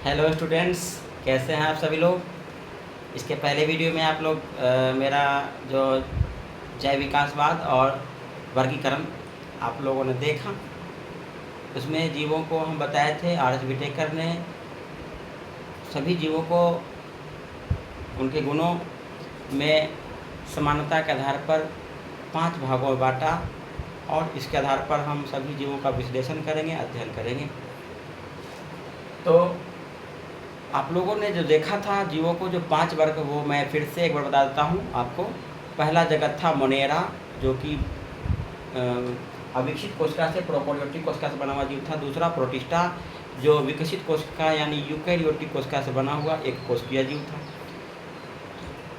Hello students, कैसे हैं आप सभी लोग। इसके पहले वीडियो में आप लोग मेरा जो जैव विकासवाद और वर्गीकरण आप लोगों ने देखा। उसमें जीवों को हम बताए थे, आर.एस. विटेकर ने सभी जीवों को उनके गुणों में समानता के आधार पर 5 भागों में बांटा और इसके आधार पर हम सभी जीवों का विश्लेषण करेंगे, अध्ययन करेंगे। तो आप लोगों ने जो देखा था जीवों को, जो 5 वर्ग, वो मैं फिर से एक बार बता देता हूँ आपको। पहला जगत था मोनेरा, जो कि अविकसित कोशिका से, प्रोकैरियोटिक कोशिका से बना हुआ जीव था। दूसरा प्रोटिस्टा, जो विकसित कोशिका यानी यूकैरियोटिक कोशिका से बना हुआ एक कोशिकीय जीव था।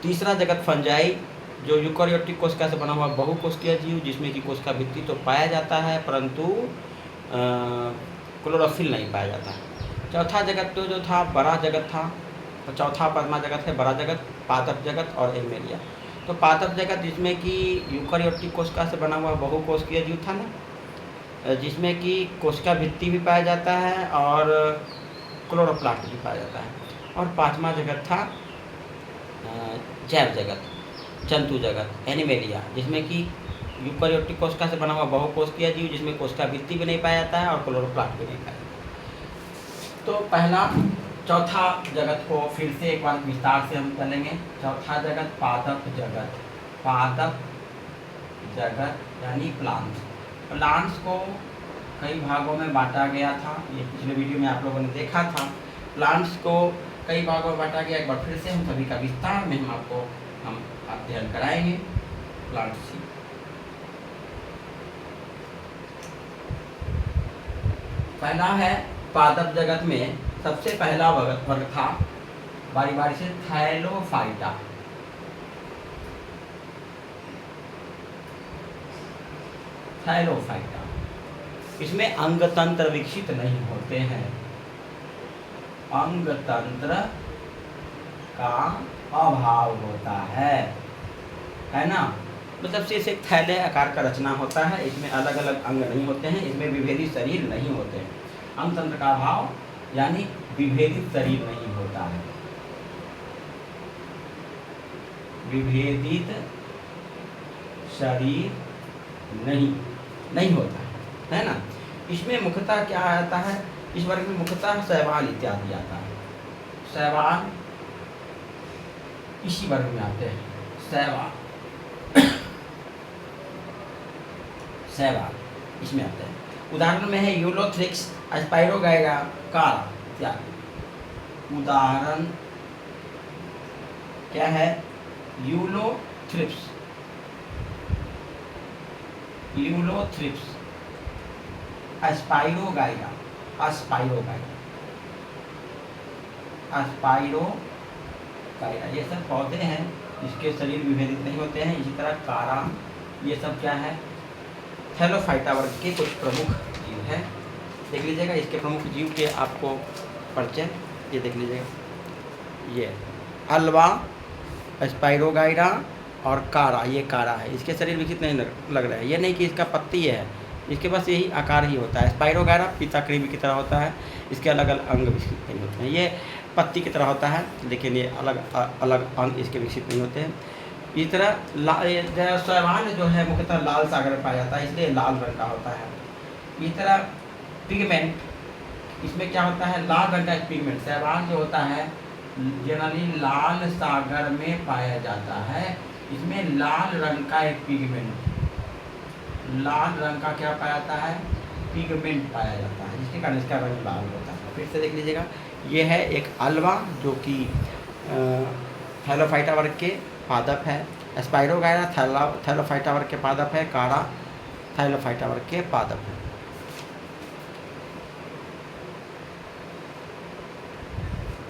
तीसरा जगत फंजाई, जो यूकैरियोटिक कोशिका से बना हुआ बहुकोशिकीय जीव, जिसमें कि कोशिका भित्ति तो पाया जाता है परंतु क्लोरोफिल नहीं पाया जाता है। चौथा जगत तो जो था बड़ा जगत था, तो चौथा परमा जगत है बड़ा जगत, पादप जगत और एल्मेरिया। तो पादप जगत जिसमें कि यूकैरियोटिक कोशिका से बना हुआ बहुकोशिकीय जीव था ना, जिसमें कि कोशिका भित्ति भी पाया जाता है और क्लोरोप्लास्ट भी पाया जाता है। और पाँचवा जगत था जैव जगत, जंतु जगत, एनिमेलिया, जिसमें कि यूकैरियोटिक कोशिका से बना हुआ बहुकोशिकीय जीव, जिसमें कोशिका भित्ति भी नहीं पाया जाता है और क्लोरोप्लास्ट भी नहीं पाया जाता है। तो पहला चौथा जगत को फिर से एक बार विस्तार से हम चलेंगे। चौथा जगत पादप जगत, पादप जगत यानी प्लांट्स। प्लांट्स को कई भागों में बांटा गया था, ये पिछले वीडियो में आप लोगों ने देखा था। प्लांट्स को कई भागों में बांटा गया, एक बार फिर से हम सभी का विस्तार में हम आपको अध्ययन कराएंगे। प्लांट्स पहला है पादप जगत में सबसे पहला वर्ग था, बारी बारी से, थैलोफाइटा। थैलोफाइटा, इसमें अंग तंत्र विकसित नहीं होते हैं, अंग तंत्र का अभाव होता है ना। मतलब सिर्फ एक थैले आकार का रचना होता है, इसमें अलग अलग अंग नहीं होते हैं, इसमें विभेदित शरीर नहीं होते हैं। अंग तंत्र का अभाव यानी विभेदित शरीर नहीं होता है, विभेदित शरीर नहीं होता है ना। इसमें मुख्यतः क्या आता है, इस वर्ग में मुख्यतः शैवाल इत्यादि आता है। शैवाल इसी वर्ग में आते हैं, शैवाल इसमें आते हैं। उदाहरण में है यूलोथ्रिक्स, स्पाइरोगाइरा, कारा इत्यादि। उदाहरण क्या है, यूलोथ्रिप्स, स्पाइरोगाइरा, ये सब पौधे हैं जिसके शरीर विभेदित नहीं होते हैं। इसी तरह कारा, ये सब क्या है, थैलोफाइटा वर्ग के कुछ प्रमुख जीव हैं। देख लीजिएगा इसके प्रमुख जीव के आपको परिचय, ये देख लीजिएगा, ये अल्वा, स्पाइरोगाइरा और कारा, ये कारा है। इसके शरीर विकसित नहीं लग रहा है, ये नहीं कि इसका पत्ती है, इसके बस यही आकार ही होता है। स्पाइरोगाइरा पीता कृमि की तरह होता है, इसके अलग अलग अंग विकसित नहीं होते हैं। ये पत्ती की तरह होता है, लेकिन ये अलग अलग अंग इसके विकसित नहीं होते हैं। इस तरह शैवाल जो है मुख्यतः लाल सागर में पाया जाता है, इसलिए लाल रंग का होता है। इस तरह पिगमेंट, इसमें क्या होता है, लाल रंग का पिगमेंट। शैवाल जो होता है जनरली लाल सागर में पाया जाता है, इसमें लाल रंग का एक पिगमेंट, लाल रंग का क्या पाया जाता है, पिगमेंट पाया जाता है, जिसके कारण इसका रंग लाल होता है। फिर से देख लीजिएगा, ये है एक अल्वा जो कि थैलोफाइटा वर्ग के पादप है, स्पाइरोगाइरा थैलोफाइटा वर्ग के पादप है, कारा थैलोफाइटा वर्ग के पादप है।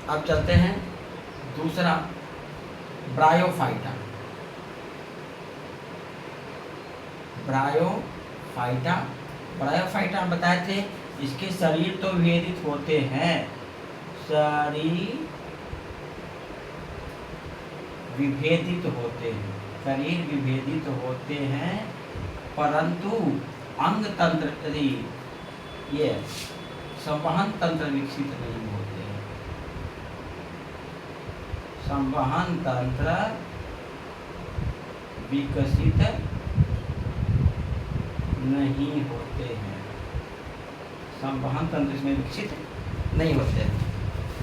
अब चलते हैं दूसरा, ब्रायोफाइटा। ब्रायोफाइटा हम बताए थे, इसके शरीर तो विभेदित होते हैं, शरीर विभेदित होते हैं, परंतु अंग तंत्र, ये संवहन तंत्र विकसित नहीं होते हैं, संवहन तंत्र विकसित नहीं होते हैं। संवहन तंत्र इसमें विकसित नहीं होते हैं।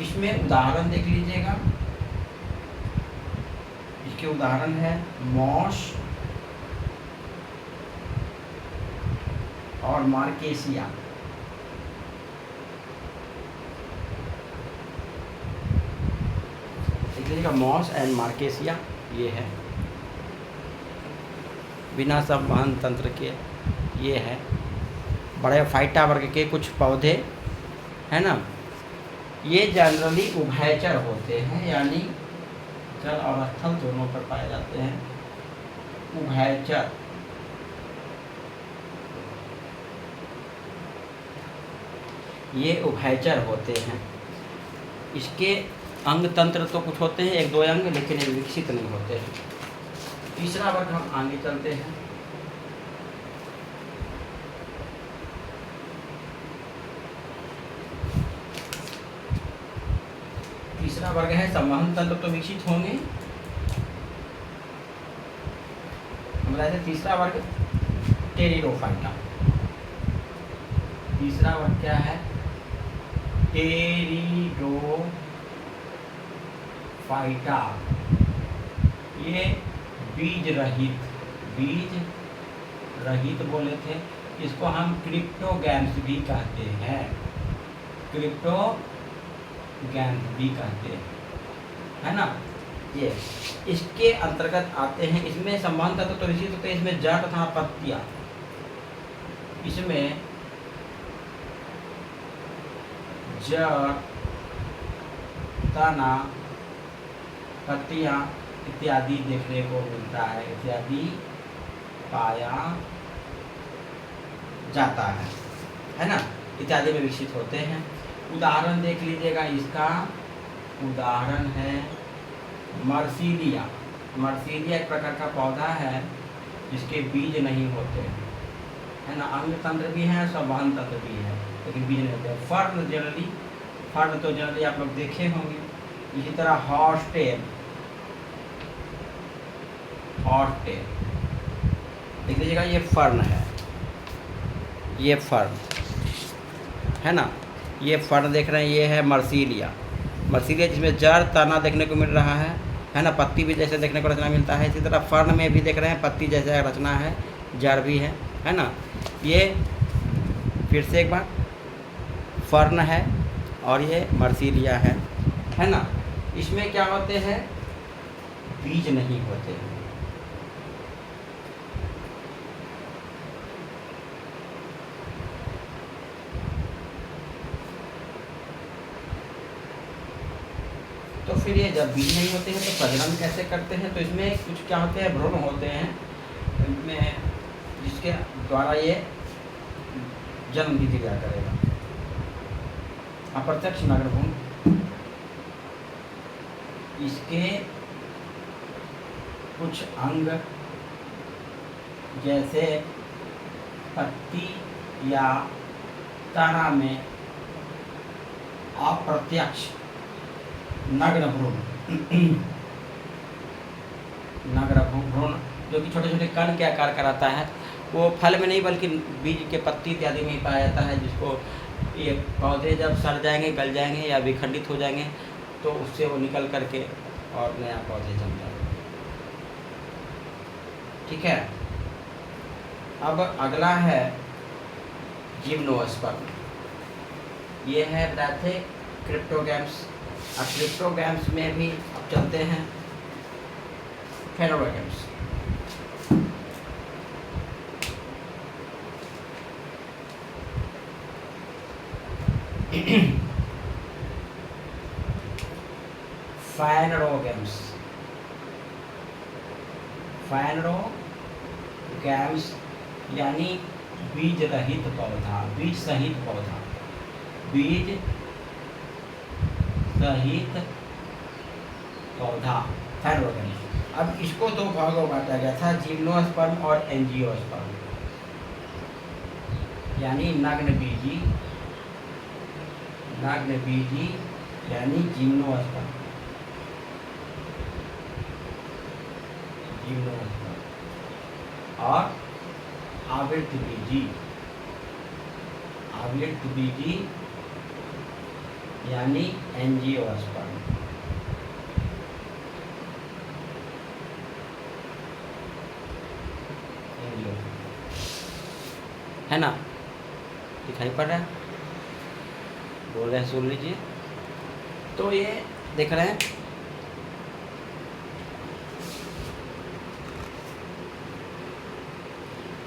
इसमें उदाहरण देख लीजिएगा। इसके उदाहरण है मॉस और मार्केसिया। देख लीजिएगा मॉस एंड मार्केसिया ये है, बिना संवहन तंत्र के ये है। बड़े फाइटा वर्ग के कुछ पौधे है ना, ये जनरली उभयचर होते हैं, यानी जल और स्थल दोनों पर पाए जाते हैं। उभयचर ये उभयचर होते हैं। इसके अंग तंत्र तो कुछ होते हैं, एक दो अंग, लेकिन ये विकसित नहीं होते हैं। तीसरा वर्ग हम आगे चलते हैं। तीसरा वर्ग है संवहन तंत्र तो विकसित होंगे। हमारा तीसरा वर्ग टेरिडोफाइटा। तीसरा वर्ग क्या है? टेरिडोफाइटा। ये बीज रहित बोले थे। इसको हम क्रिप्टोगैम्स भी कहते हैं, क्रिप्टोगैम्स भी कहते हैं, है ना। ये इसके अंतर्गत आते हैं। इसमें संवहन तंत्र तो विकसित होते हैं। इसमें जड़ तथा पत्तियां, इसमें जड़, तना, पत्तियां इत्यादि देखने को मिलता है, इत्यादि पाया जाता है ना। इत्यादि में विकसित होते हैं। उदाहरण देख लीजिएगा। इसका उदाहरण है मर्सीलिया। मर्सीलिया एक प्रकार का पौधा है जिसके बीज नहीं होते, है ना। अंग तंत्र भी है, संवहन तंत्र भी है, लेकिन बीज नहीं होते। फर्न तो जनरली आप लोग देखे होंगे। इसी तरह हॉर्सटेल देख लीजिएगा। ये फर्न है, ये फर्न है ना। ये फर्न देख रहे हैं, ये है मर्सीलिया जिसमें जड़, तना देखने को मिल रहा है ना। पत्ती भी जैसे देखने को रचना मिलता है। इसी तरह फर्न में भी देख रहे हैं, पत्ती जैसा रचना है, जड़ भी है ना। ये फिर से एक बार फर्न है और ये मर्सीलिया है ना। इसमें क्या होते हैं? बीज नहीं होते हैं। तो फिर ये जब बीज नहीं होते हैं तो प्रजनन कैसे करते हैं? तो इसमें कुछ क्या होते हैं? भ्रूण होते हैं इनमें, जिसके द्वारा ये जन्म भी दिया करेगा। अप्रत्यक्ष नग्नभ्रूण, इसके कुछ अंग जैसे पत्ती या तना में अप्रत्यक्ष नग्नभ्रूण जो कि छोटे छोटे कण के आकार का रहता है। वो फल में नहीं बल्कि बीज के पत्ती इत्यादि में ही पाया जाता है, जिसको ये पौधे जब सड़ जाएंगे, गल जाएंगे या विखंडित हो जाएंगे तो उससे वो निकल करके और नया पौधे जम जाएंगे। ठीक है। अब अगला है जिम्नोस्पर्म। ये है बताए थे क्रिप्टोगैम्स। अब क्रिप्टोगैम्स में भी अब चलते हैं फेनोलोगैम्स। फैनरोगैम्स यानी बीज रहित पौधा, बीज सहित पौधा, बीज सहित पौधा फैनरोगैम्स। अब इसको दो भागों में बांटा गया था, जिम्नोस्पर्म और एंजियोस्पर्म, यानी नग्न बीजी यानी जिम्नोस्पर्म जिम्नोस्पर्म। और आवृतबीजी, आवृतबीजी यानी एंजियोस्पर्म। है ना, दिखाई पड़ रहा है, बोल रहे हैं, सुन लीजिए। तो ये देख रहे हैं,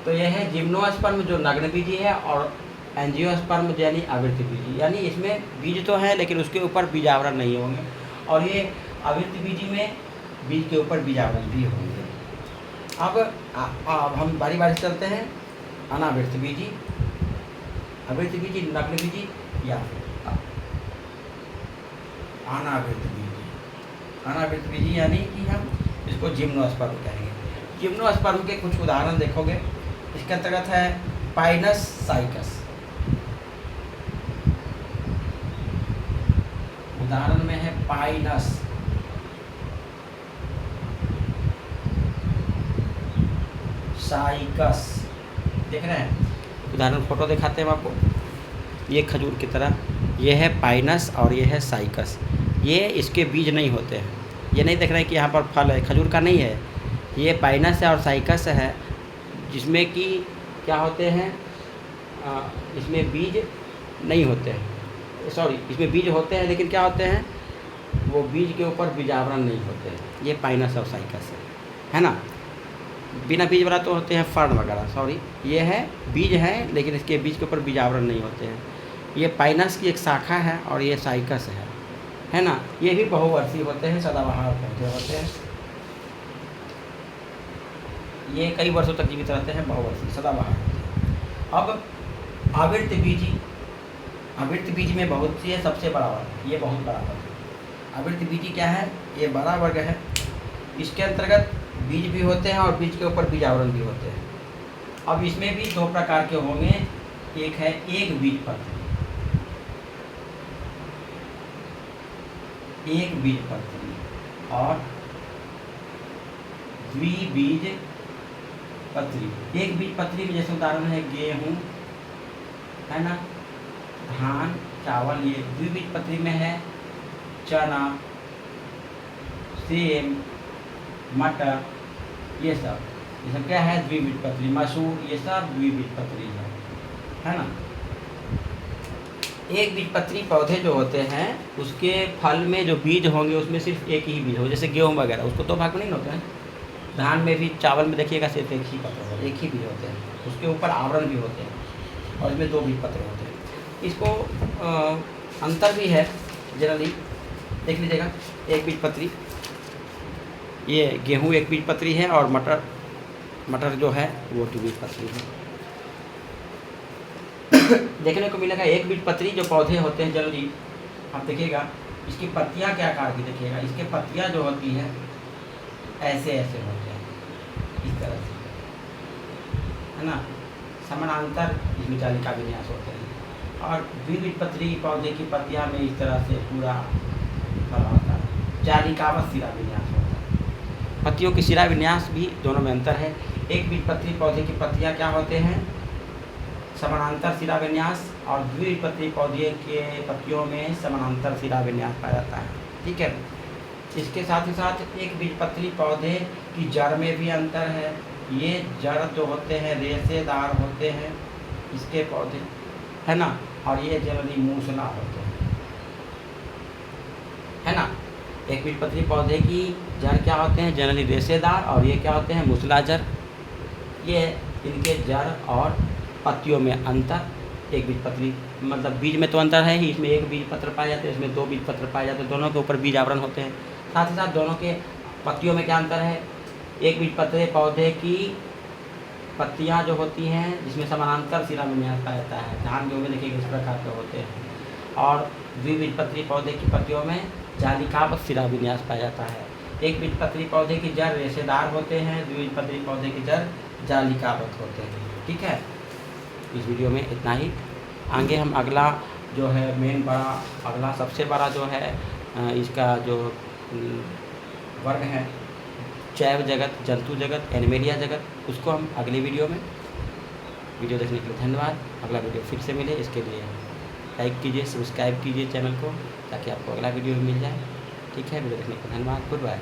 तो यह है जिम्नोस्पर्म जो नग्नबीजी है, और एंजियोस्पर्म यानी आवृतबीजी, यानी इसमें बीज तो है लेकिन उसके ऊपर बीजावरण नहीं होंगे, और ये आवृतबीजी में बीज के ऊपर बीजावरण भी होंगे। अब हम बारी बारी से चलते हैं। अनावृतबीजी, आवृतबीजी, नग्नबीजी या फिर अनावृतबीजी। अनावृतबीजी यानी कि हम इसको जिम्नोस्पर्म कहेंगे। जिम्नोस्पर्म के कुछ उदाहरण देखोगे, इसके अंतर्गत है पाइनस साइकस। उदाहरण में है पाइनस, साइकस। देख रहे हैं, उदाहरण फोटो दिखाते हैं हम आपको, ये खजूर की तरह, ये है पाइनस और ये है साइकस। ये इसके बीज नहीं होते हैं, ये नहीं देख रहे हैं कि यहाँ पर फल है, खजूर का नहीं है, ये पाइनस है और साइकस है, जिसमें कि क्या होते हैं, इसमें बीज नहीं होते हैं, सॉरी इसमें बीज होते हैं लेकिन क्या होते हैं, वो बीज के ऊपर बीजावरण नहीं होते हैं। ये पाइनस और साइकस है ना। बिना बीज वाला तो होते हैं फर्न वगैरह, सॉरी ये है बीज है लेकिन इसके बीज के ऊपर बीजावरण नहीं होते हैं। ये पाइनस की एक शाखा है और ये साइकस है ना। ये भी बहुवर्षीय होते हैं, सदाबहार पौधे होते हैं, ये कई वर्षों तक जीवित रहते हैं, बहुवर्षीय सदाबहार होते हैं। अब आवृतबीजी, आवृतबीजी में बहुत सी है, सबसे बड़ा वर्ग, ये बहुत बड़ा वर्ग है। आवृतबीजी क्या है, ये बड़ा वर्ग है, इसके अंतर्गत बीज भी होते हैं और बीज के ऊपर बीज आवरण भी होते हैं। अब इसमें भी दो प्रकार के होंगे, एक है एक बीजपत्री, एक बीजपत्री और द्विबीजपत्री। एक बीजपत्री में जैसे उदाहरण है गेहूं, है ना, धान, चावल। ये द्विबीजपत्री में है चना, सेम, मटर, ये सब क्या है द्विबीजपत्री। मसूर, ये सब द्विबीजपत्री है ना। एक बीजपत्री पौधे जो होते हैं उसके फल में जो बीज होंगे उसमें सिर्फ एक ही बीज हो, जैसे गेहूं वगैरह, उसको दो भाग में नहीं होते हैं। धान में भी, चावल में देखिएगा सिर्फ एक ही पत्र होता है, एक ही बीज होते हैं, उसके ऊपर आवरण भी होते हैं और इसमें दो बीज पत्र होते हैं। इसको अंतर भी है जनरली, देख लीजिएगा। एक बीजपत्री, ये गेहूं एक बीजपत्री है और मटर जो है वो द्विबीजपत्री है। देखने को मिलेगा एक बीजपत्री जो पौधे होते हैं जनरली, आप देखिएगा इसकी पत्तियां क्या आकार की, देखिएगा इसके पत्तियां जो होती हैं ऐसे ऐसे होते हैं, इस तरह से, है ना। समानांतर इसमें जालिका विन्यास होते हैं। और द्विबीजपत्री पौधे की पत्तियां में इस तरह से पूरा फल होता है, जालिकावत शिरा विन्यास होता है। पत्तियों की शिरा विन्यास भी दोनों में अंतर है। एक बीजपत्री पौधे की पत्तियां क्या होते हैं, समानांतर शिरा विन्यास, और द्विबीजपत्री पौधे के पत्तियों में समानांतर शिरा विन्यास पाया जाता है, ठीक है। इसके साथ ही साथ एक बीजपत्री पौधे की जड़ में भी अंतर है। ये जड़ जो होते हैं रेशेदार होते हैं इसके पौधे, है ना, और ये जनरली मूसला होते हैं, है ना। एक बीजपत्री पौधे की जड़ क्या होते हैं, जनरली रेशेदार, और ये क्या होते हैं, मूसला जड़। ये इनके जड़ और पत्तियों में अंतर। एक बीजपत्री मतलब बीज में तो अंतर है ही, इसमें एक बीज पत्र पाए जाते हैं, इसमें दो बीज पत्र पाए जाते हैं, दोनों के ऊपर बीज आवरण होते हैं। साथ ही साथ दोनों के पत्तियों में क्या अंतर है, एक बीजपत्री पौधे की पत्तियां जो होती हैं जिसमें समानांतर शिरा विन्यास पाया जाता है, धान गेहूं में देखिए इस प्रकार के होते हैं, और द्विबीजपत्री पौधे की पत्तियों में जालिकावत शिरा विन्यास पाया जाता है। एक बीजपत्री पौधे की जड़ रेशेदार होते हैं, द्विबीजपत्री पौधे की जड़ जालिकावत होते हैं, ठीक है। इस वीडियो में इतना ही। आगे हम अगला जो है मेन बड़ा, अगला सबसे बड़ा जो है इसका जो वर्ग है जैव जगत, जंतु जगत, एनिमेलिया जगत, उसको हम अगले वीडियो में। वीडियो देखने के लिए धन्यवाद। अगला वीडियो फिर से मिले, इसके लिए लाइक कीजिए, सब्सक्राइब कीजिए चैनल को, ताकि आपको अगला वीडियो मिल जाए। ठीक है, वीडियो देखने के लिए धन्यवाद। Good bye.